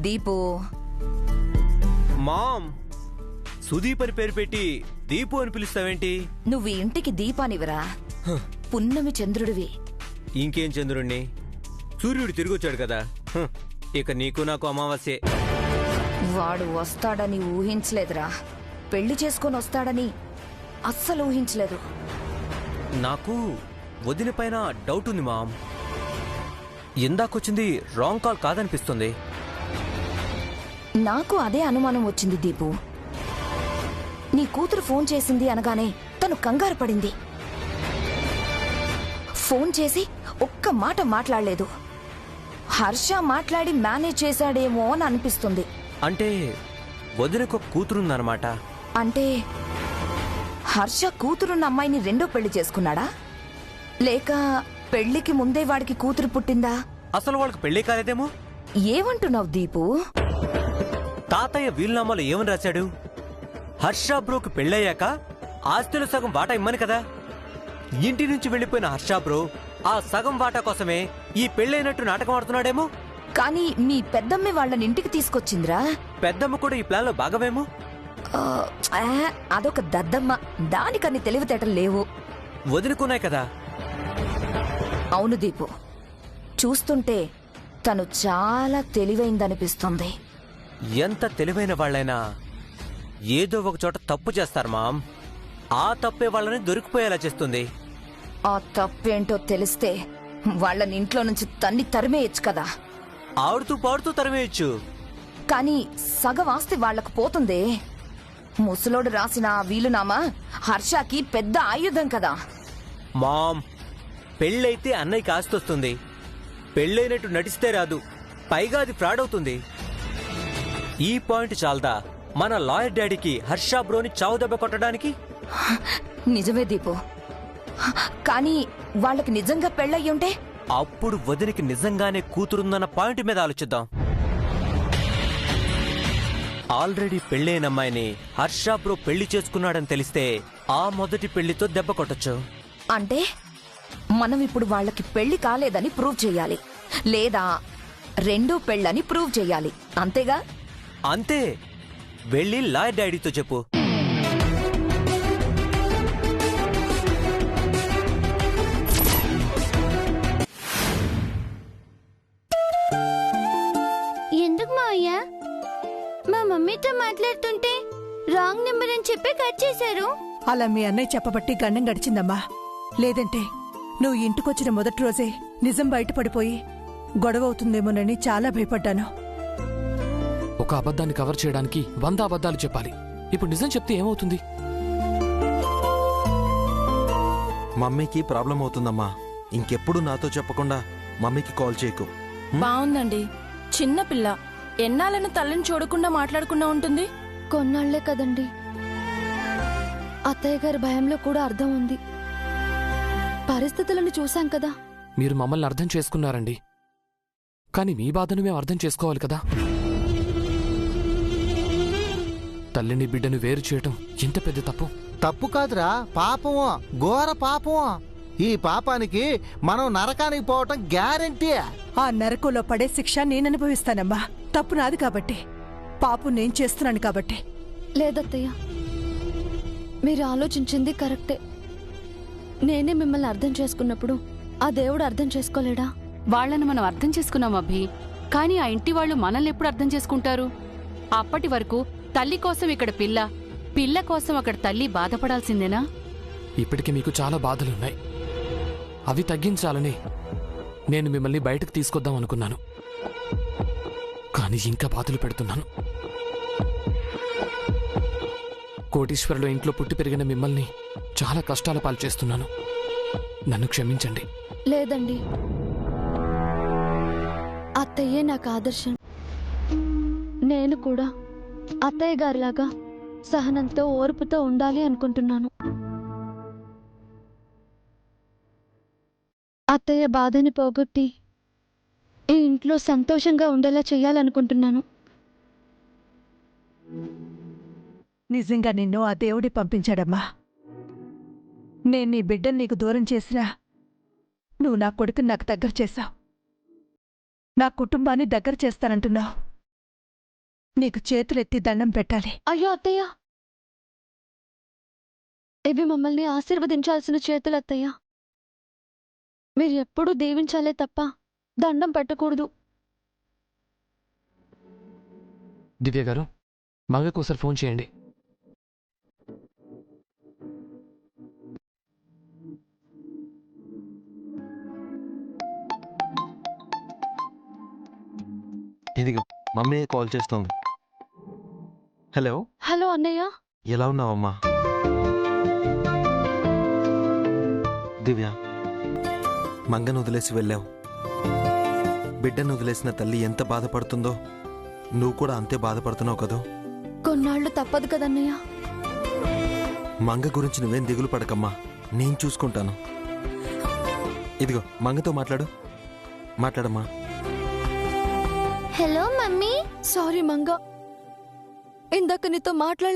Deepu. Ma'am, Sudeep అని పేరు పెట్టి దీపు అని పిలుస్తావేంటి? నువ్వు ఇంటికి దీపానివరా, పున్నమి చంద్రుడివి. ఇంకేం చంద్రుణ్ణి? సూర్యుడు తిరిగొచ్చాడు కదా. ఇక నీకు నాకు అమావాస్యే. వాడు వస్తాడని ఊహించలేదురా. పెళ్లి చేసుకొని వస్తాడని అస్సలు ఊహించలేదు. నాకు వదిన పైన డౌట్ ఉంది మామ్. ఇందాకొచ్చింది రాంగ్ కాల్ కాదనిపిస్తుంది. నాకు అదే అనుమానం వచ్చింది దీపు. నీ కూతురు ఫోన్ చేసింది అనగానే తను కంగారు పడింది. ఫోన్ చేసి ఒక్క మాట మాట్లాడలేదు. హర్ష మాట్లాడి మేనేజ్ చేశాడేమో అని అనిపిస్తుంది. అంటే వదినకు కూతురుందన్నమాట. అంటే హర్ష కూతురున్న అమ్మాయిని రెండో పెళ్లి చేసుకున్నాడా, లేక పెళ్లికి ముందే వాడికి కూతురు పుట్టిందా? అసలు వాళ్ళకి పెళ్లి కాలేదేమో. ఏమంటున్నావు దీపు? తాతయ్య వీలునామాలో ఏమని రాశాడు? హర్ష బ్రోకి పెళ్ళయ్యాక ఆస్తిలో సగం వాటా ఇమ్మని కదా. ఇంటి నుంచి వెళ్లిపోయిన హర్ష బ్రో ఆ సగం వాటా కోసమే ఈ పెళ్ళైనట్టు నాటకం ఆడుతున్నాడేమో. కానీ మీ పెద్దమ్మ వాళ్ళని ఇంటికి తీసుకొచ్చిందిరా. పెద్దమ్మ కూడా ఈ ప్లాన్ లో భాగమేమో. అదొక దద్దమ్మ, దానికన్ని తెలివితేటలు లేవు. వదులుకున్నాయి కదా. అవును దీపు, చూస్తుంటే తను చాలా తెలివైందనిపిస్తుంది. ఎంత తెలివైన వాళ్ళైనా ఏదో ఒక చోట తప్పు చేస్తారు మామ్. ఆ తప్పే వాళ్ళని దొరికిపోయేలా చేస్తుంది. ఆ తప్పేంటో తెలిస్తే వాళ్ళని ఇంట్లో నుంచి తరిమేయచ్చు కదా. ఆడుతూ పాడుతూ తరిమేయచ్చు. కానీ సగం ఆస్తి వాళ్లకు పోతుందే. ముసలోడు రాసిన ఆ వీలునామా హర్షకి పెద్ద ఆయుధం కదా. మామ్, పెళ్ళైతే అన్నయ్యకి ఆస్తి వస్తుంది. పెళ్ళైనట్టు నటిస్తే రాదు, పైగా అది ఫ్రాడ్ అవుతుంది. ఈ పాయింట్ చాలదా మన లాయర్ డాడీకి హర్ష బ్రోని చావు దెబ్బ కొట్టడానికి? నిజమే దీపు, కానీ వాళ్ళకి నిజంగా పెళ్ళయ్యుంటే అప్పుడు వదినికి నిజంగానే కూతురుందన్న పాయింట్ మీద ఆలోచిద్దాం. ఆల్రెడీ పెళ్ళైన అమ్మాయిని హర్ష బ్రో పెళ్లి చేసుకున్నాడని తెలిస్తే ఆ మొదటి పెళ్లితో దెబ్బ కొట్టచ్చు. అంటే మనం ఇప్పుడు వాళ్ళకి పెళ్లి కాలేదని ప్రూవ్ చెయ్యాలి, లేదా రెండో పెళ్ళని ప్రూవ్ చెయ్యాలి. అంతేగా? అంతే. వెళ్ళి లాయర్ డాడీతో చెప్పు. ఎందుకు మావయ్య మా మమ్మీతో మాట్లాడుతుంటే రాంగ్ నెంబర్ అని చెప్పి కట్ చేశారు? అలా మీ అన్నయ్య చెప్పబట్టి గండం గడిచిందమ్మా. లేదంటే నువ్వు ఇంటికొచ్చిన మొదటి రోజే నిజం బయటపడిపోయి గొడవ అవుతుందేమోనని చాలా భయపడ్డాను. ఒక అబద్ధాన్ని కవర్ చేయడానికి 100 అబద్ధాలు చెప్పాలి. ఇప్పుడు నిజం చెప్తే ఏమవుతుంది? మమ్మీకి ప్రాబ్లం అవుతుందమ్మా. ఇంకెప్పుడు నాతో చెప్పకుండా మమ్మీకి కాల్ చేయకు. బావుందండి. చిన్నపిల్ల ఎన్నాళ్ళని తల్లిని చూడకుండా మాట్లాడకుండా ఉంటుంది? కొన్నాళ్లే కదండి. అత్తయ్య గారి భయంలో కూడా అర్థం ఉంది. పరిస్థితులను చూశాం కదా. మీరు మమ్మల్ని అర్థం చేసుకున్నారండి, కానీ మీ బాధను మేము అర్థం చేసుకోవాలి కదా. తల్లిని బిడ్డను వేరు చేయటం ఎంత పెద్ద తప్పు. తప్పు కాదురా, పాపము, ఘోర పాపము. ఈ పాపానికి మనం నరకానికి పోవటం గ్యారెంటీ. ఆ నరకంలో పడే శిక్ష నేననుభవిస్తానమ్మా. తప్పు నాది కాబట్టి, పాపం నేను చేస్తున్నాను కాబట్టి. లేదత్తయ్య, మీరు ఆలోచించింది కరెక్టే. నేనే మిమ్మల్ని అర్థం చేసుకున్నప్పుడు ఆ దేవుడు అర్థం చేసుకోలేడా? వాళ్లను మనం అర్థం చేసుకున్నాం అభి, కానీ ఆ ఇంటి వాళ్ళు మనల్ని ఎప్పుడు అర్థం చేసుకుంటారు? అప్పటి వరకు తల్లి కోసం ఇక్కడ పిల్ల, పిల్ల కోసం అక్కడ తల్లి బాధపడాల్సిందేనా? ఇప్పటికి మీకు చాలా బాధలున్నాయి. అవి తగ్గించాలని నేను మిమ్మల్ని బయటకు తీసుకొద్దాం అనుకున్నాను, కానీ ఇంకా బాధలు పెడుతున్నాను. కోటీశ్వరులో ఇంట్లో పుట్టి పెరిగిన మిమ్మల్ని చాలా కష్టాల పాలు చేస్తున్నాను. నన్ను క్షమించండి. లేదండి, అత్తయ్యే నాకు ఆదర్శం. నేను కూడా అత్తయ్య గారిలాగా సహనంతో ఓర్పుతో ఉండాలి అనుకుంటున్నాను. అత్తయ్య బాధని పోగొట్టి ఈ ఇంట్లో సంతోషంగా ఉండేలా చేయాలనుకుంటున్నాను. నిజంగా నిన్ను ఆ దేవుడి పంపించాడమ్మా. నేను నీ బిడ్డను నీకు దూరం చేసినా నువ్వు నా కొడుకుని నాకు దగ్గర చేశావు. నా కుటుంబాన్ని దగ్గర చేస్తానంటున్నావు. నీకు చేతులెత్తి దండం పెట్టాలి. అయ్యో అత్తయ్య, ఇవి మమ్మల్ని ఆశీర్వదించాల్సిన చేతులు అత్తయ్య. మీరు ఎప్పుడూ దీవించాలే తప్ప దండం పెట్టకూడదు. దివ్య గారు, మంగకు ఒకసారి ఫోన్ చేయండి. ఇదిగో మమ్మీ కాల్ చేస్తోంది. హలో. హలో అన్నయ్య. ఎలా ఉన్నావమ్మా? దివ్య, మంగను వదిలేసి వెళ్ళావు. బిడ్డను వదిలేసిన తల్లి ఎంత బాధపడుతుందో నువ్వు కూడా అంతే బాధపడుతున్నావు కదూ. కొన్నాళ్ళు తప్పదు కదన్నయ్య. మంగ గురించి నువ్వేం దిగులు పడకమ్మా, నేను చూసుకుంటాను. ఇదిగో మంగతో మాట్లాడమ్మా. Hello mummy. సారీ మంగ, ఇందాక నీతో మాట్లాడ.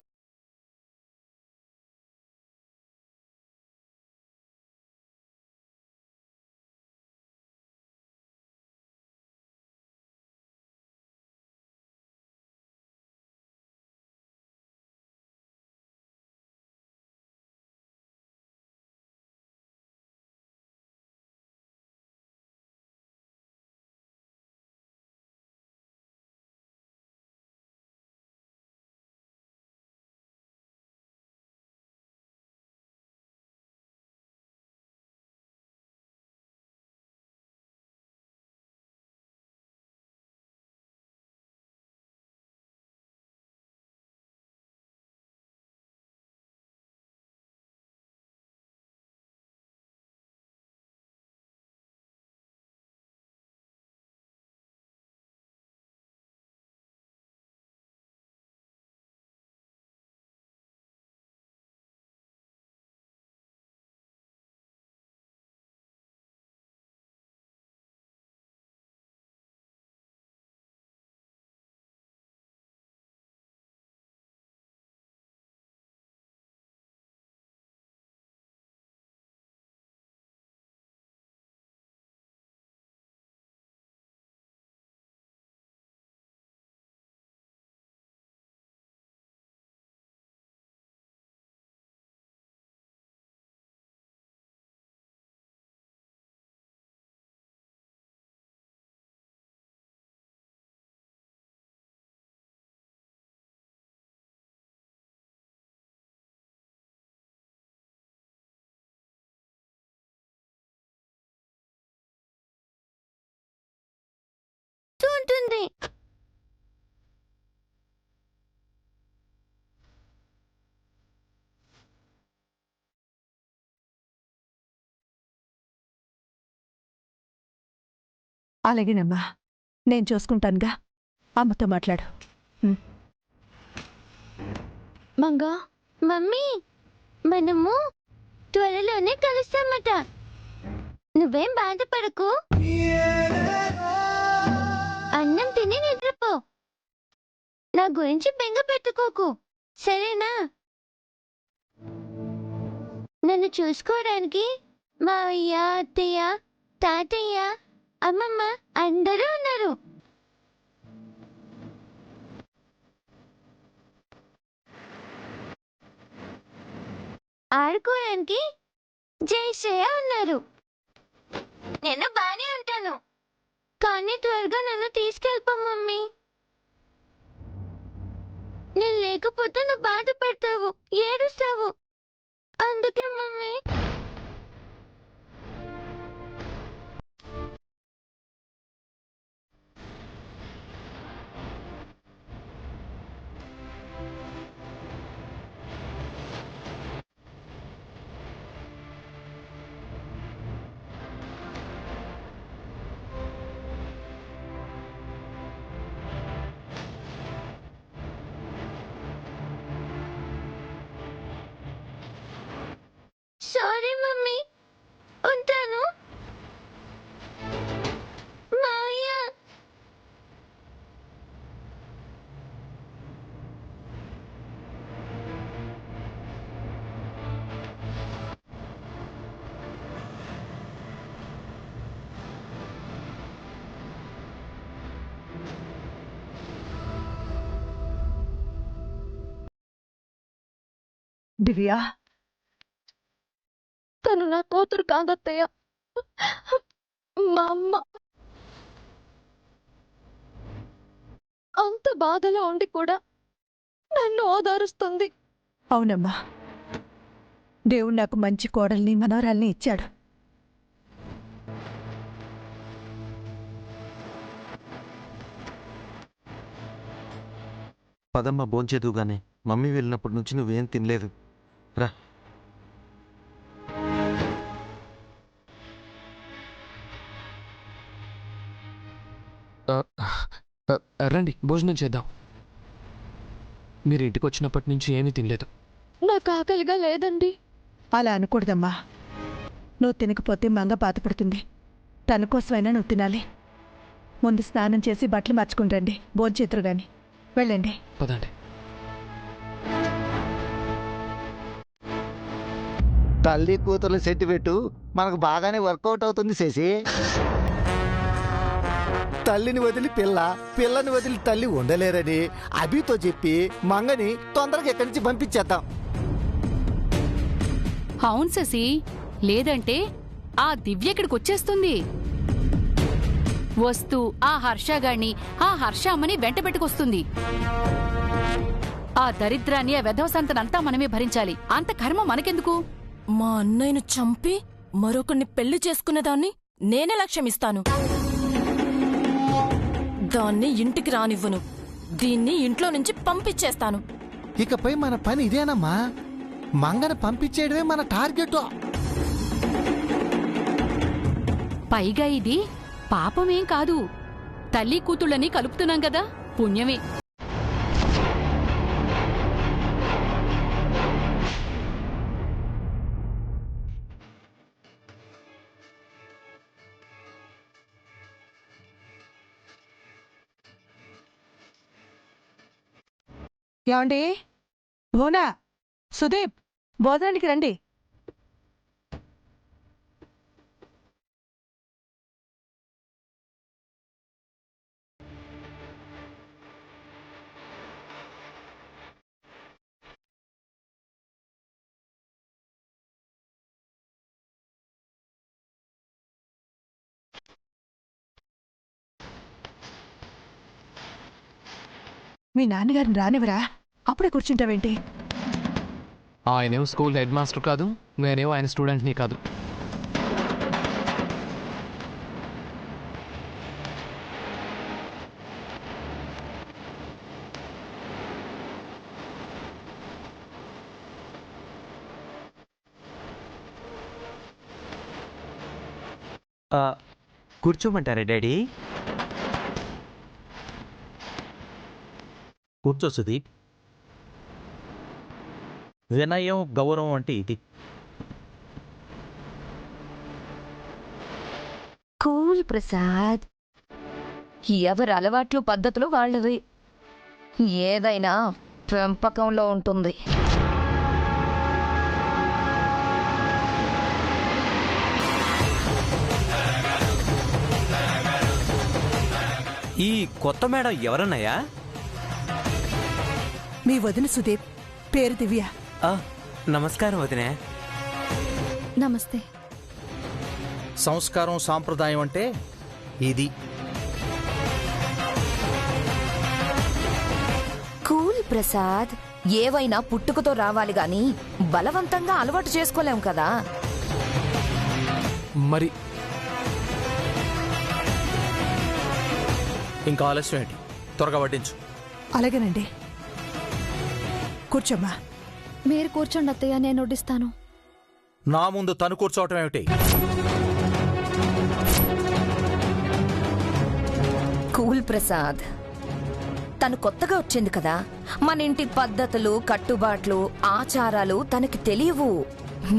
ఉంటుంది. అలాగేనమ్మా, నేను చూసుకుంటానుగా. అమ్మతో మాట్లాడు. మంగా, మమ్మీ మనము త్వరలోనే కలుస్తామట. నువ్వేం బాధపడకు. అన్నం తిని నిద్రపో. నా గురించి బెంగ పెట్టుకోకు, సరేనా? నన్ను చూసుకోవడానికి మా అయ్య, అత్తయ్య, తాతయ్య, అమ్మమ్మ అందరూ ఉన్నారు. ఆడుకోవడానికి జయశ్రేయ ఉన్నారు. నేను బానే ఉంటాను, కానీ త్వరగా నన్ను తీసుకెళ్ళిపో మమ్మీ. నేను లేకపోతే నువ్వు బాధపడతావు, ఏడుస్తావు. అందుకే మమ్మీ. సారీ దివ్య, తను నా కూతురు కాదత్తయ్య, మా అమ్మ. అంత బాధలో ఉండి కూడా నన్ను ఓదారుస్తుంది. అవునమ్మా, దేవుడు నాకు మంచి కోడల్ని మనవరాల్ని ఇచ్చాడు. పదమ్మ భోంచేదుగానే. మమ్మీ వెళ్ళినప్పటి నుంచి నువ్వేం తినలేదు. రా. రండి భోజనం చేద్దాం. మీరు ఇంటికి వచ్చినప్పటి నుంచి ఏమీ తినలేదు. నాకు ఆకలిగా లేదండి. అలా అనకూడదమ్మా. నువ్వు తినకపోతే మంగ బాధపడుతుంది. తన కోసమైనా నువ్వు తినాలి. ముందు స్నానం చేసి బట్టలు మార్చుకుని రండి, భోంచేతురు గాని. వెళ్ళండి. పదండి. తల్లి కూతురు సెంటిమెంటు మనకు బాగానే వర్కౌట్ అవుతుంది శశి. తల్లిని వదిలి పిల్ల, పిల్లని వదిలి తల్లి ఉండలేరని అభితో చెప్పి మంగని తొందరగా ఇక్కడి నుంచి పంపించేద్దాం. అవును శశి, లేదంటే ఆ దివ్య ఇక్కడికి వచ్చేస్తుంది. వస్తూ ఆ హర్షగాణ్ణి, ఆ హర్ష అమ్మని వెంట పెట్టుకొస్తుంది. ఆ దరిద్రాన్ని, ఆ వెధవసంతనంతా మనమే భరించాలి. అంత కర్మ మనకెందుకు? మా అన్నయ్యను చంపి మరొకరిని పెళ్లి చేసుకునేదాన్ని నేనెలా క్షమిస్తాను? దాన్ని ఇంటికి రానివ్వను. దీన్ని ఇంట్లో నుంచి పంపించేస్తాను. ఇకపై మన పని ఇదేనమ్మా. మంగని పంపించేయడమే మన టార్గెట్. పైగా ఇది పాపమేం కాదు. తల్లి కూతుళ్ళని కలుపుతున్నాం కదా, పుణ్యమే. ఏమండి? భోనా, సుదీప్, భోజనానికి రండి. మీ నాన్నగారిని రానివరా? అప్పుడే కూర్చుంటావేంటి? ఆయనేమో స్కూల్ హెడ్ మాస్టర్ కాదు, నేనేమో ఆయన స్టూడెంట్ని కాదు. కూర్చోమంటారా డాడీ? కూర్చో సుదీప్. వినయం గౌరవం అంటే ఇది. కూల్ ప్రసాద్. ఎవరి అలవాట్లు పద్ధతులు వాళ్ళవి. ఏదైనా పెంపకంలో ఉంటుంది. ఈ కొత్త మేడం ఎవరన్నాయా? మీ వదిన సుదీప్, పేరు దివ్య. నమస్కారం వదినే. నమస్తే. సంస్కారం సాంప్రదాయం అంటే ఇది. కూల్ ప్రసాద్. ఏవైనా పుట్టుకతో రావాలి గాని బలవంతంగా అలవాటు చేసుకోలేం కదా. మరి ఇంకా ఆలస్యం ఏంటి? త్వరగా వడ్డించు. అలాగేనండి. కూర్చోమ్మా. మీరు కూర్చోండి అత్తయ్య, నేను వడ్డిస్తాను. నా ముందు తను కూర్చోవటం ఏమిటి? కూల్ ప్రసాద్. తను కొత్తగా వచ్చింది కదా, మన ఇంటి పద్ధతులు, కట్టుబాట్లు, ఆచారాలు తనకి తెలియవు.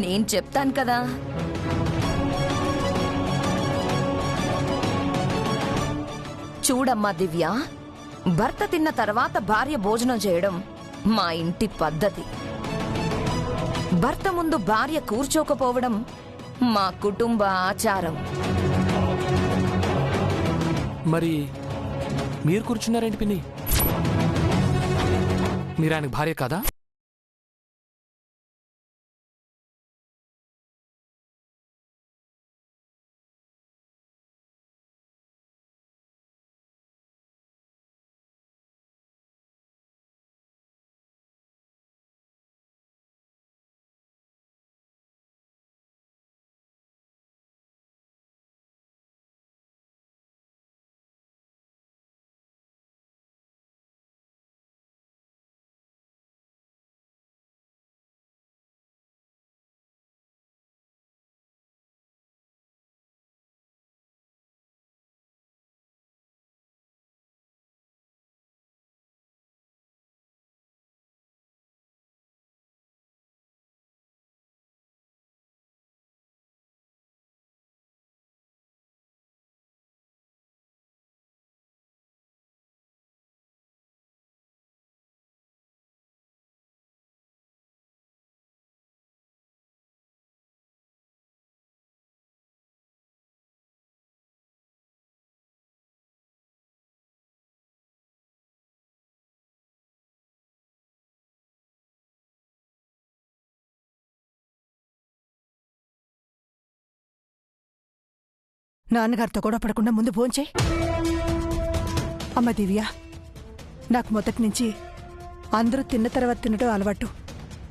నేను చెప్తాను కదా. చూడమ్మా దివ్య, భర్త తిన్న తర్వాత భార్య భోజనం చేయడం మా ఇంటి పద్ధతి. భర్త ముందు భార్య కూర్చోకపోవడం మా కుటుంబ ఆచారం. మరి మీరు కూర్చున్నారేంటి పిన్ని? మీరు ఆయనకు భార్య కాదా? నాన్నగారితో కూడా పడకుండా ముందు భోంచే. అమ్మ దివ్య, నాకు మొదటి నుంచి అందరూ తిన్న తర్వాత తినడం అలవాటు.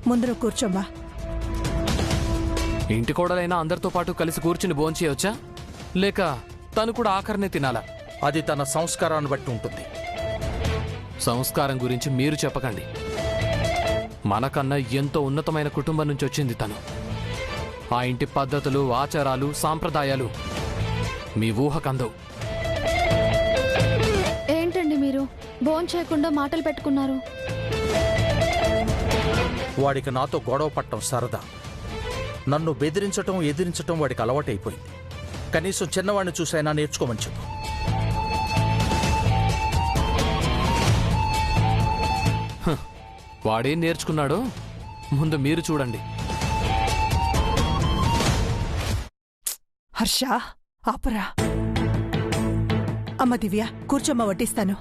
ముందు నువ్వు కూర్చోమ్మా. ఇంటి కోడలైనా అందరితో పాటు కలిసి కూర్చుని భోంచేయొచ్చా, లేక తను కూడా ఆఖరినే తినాలా? అది తన సంస్కారాన్ని బట్టి ఉంటుంది. సంస్కారం గురించి మీరు చెప్పకండి. మనకన్నా ఎంతో ఉన్నతమైన కుటుంబం నుంచి వచ్చింది తను. ఆ ఇంటి పద్ధతులు, ఆచారాలు, సాంప్రదాయాలు మీ ఊహకందవు. ఏంటండి మీరు భోంచేయకుండా మాటలు పెట్టుకున్నారు? వాడికి నాతో గొడవ పట్టడం సరదా. నన్ను బెదిరించటం, ఎదిరించటం వాడికి అలవాటైపోయింది. కనీసం చిన్నవాడిని చూసైనా నేర్చుకోమని చెప్పు. వాడేం నేర్చుకున్నాడో ముందు మీరు చూడండి. హర్ష, ఆపరా. అమ్మ దివ్య, కూర్చోమ్మ, వడ్డిస్తాను.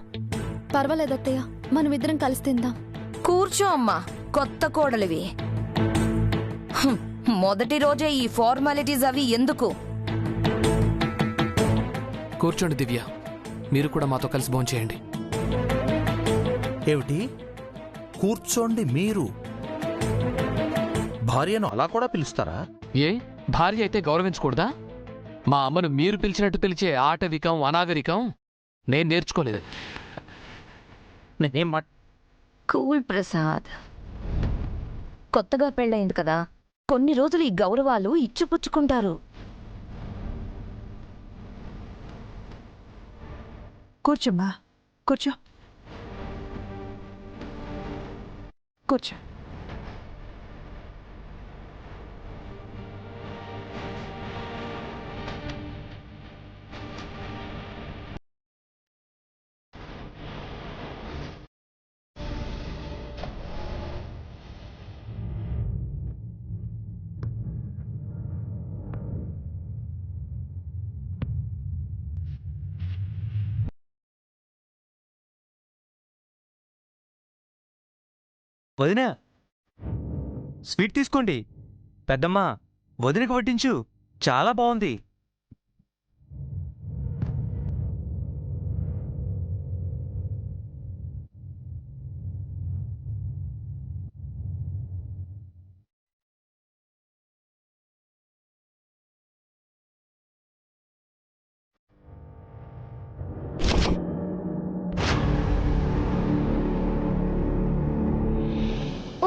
పర్వాలేదత్తయ్య, మనమిద్దరం కలిసి తిందాం. కూర్చో అమ్మా, కొత్త కోడలివి. మొదటి రోజే ఈ ఫార్మాలిటీస్ అవి ఎందుకు? కూర్చోండి దివ్య, మీరు కూడా మాతో కలిసి భోంచేయండి. ఏమిటి కూర్చోండి? మీరు భార్యను అలా కూడా పిలుస్తారా? ఏ భార్య అయితే గౌరవించకూడదా? మా అమ్మను మీరు పిలిచినట్టు పిలిచే ఆటవికం, అనాగరికం నేను నేర్చుకోలేదు. నేనేం కూల్ ప్రసాద్, కొత్తగా పెళ్ళయింది కదా, కొన్ని రోజులు ఈ గౌరవాలు ఇచ్చిపుచ్చుకుంటారు. కూర్చోమ్మా, కూర్చో, కూర్చో. వదినా, స్వీట్ తీసుకోండి. పెద్దమ్మా, వదినకు వడ్డించు, చాలా బాగుంది.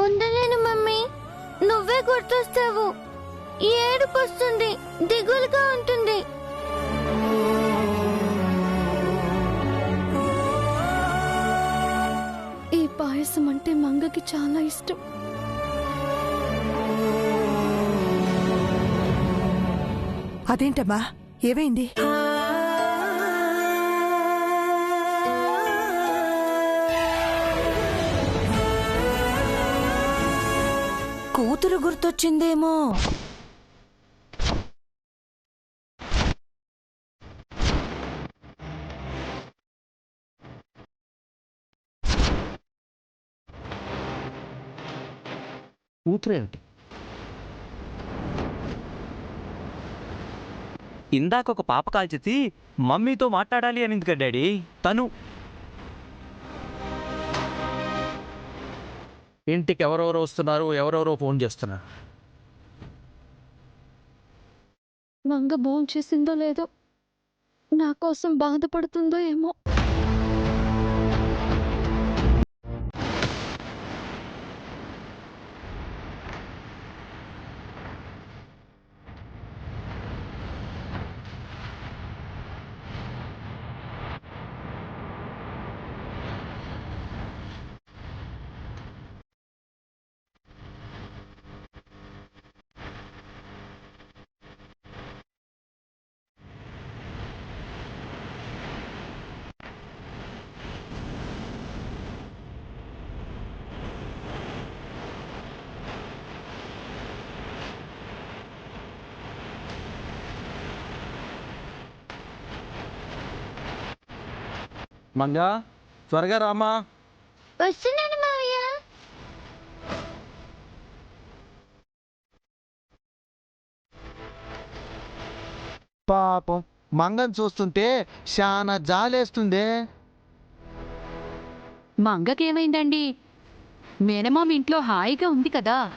ఉండలేను మమ్మీ, నువ్వే గుర్తొస్తావు. ఏడుపు వస్తుంది, దిగులుగా ఉంటుంది. ఈ పాయసం అంటే మంగకి చాలా ఇష్టం. అదేంటమ్మా, ఏమైంది? కూతురు గుర్తొచ్చిందేమో. కూతురేమిటి? ఇందాక ఒక పాప కాల్చేసి మమ్మీతో మాట్లాడాలి అనింది కదా డాడీ, తను. ఇంటికి ఎవరెవరో వస్తున్నారు, ఎవరెవరో ఫోన్ చేస్తున్నారు. మంగ భోంచేసిందో లేదో, నా కోసం బాధపడుతుందో ఏమో. మంగా, త్వరగా రామా. వస్తున్నాను మావయ్య. పాపం మంగని చూస్తుంటే చాలా జాలేస్తుందే. మా అంగకేమైందండి? మేనమామ ఇంట్లో హాయిగా ఉంది కదా.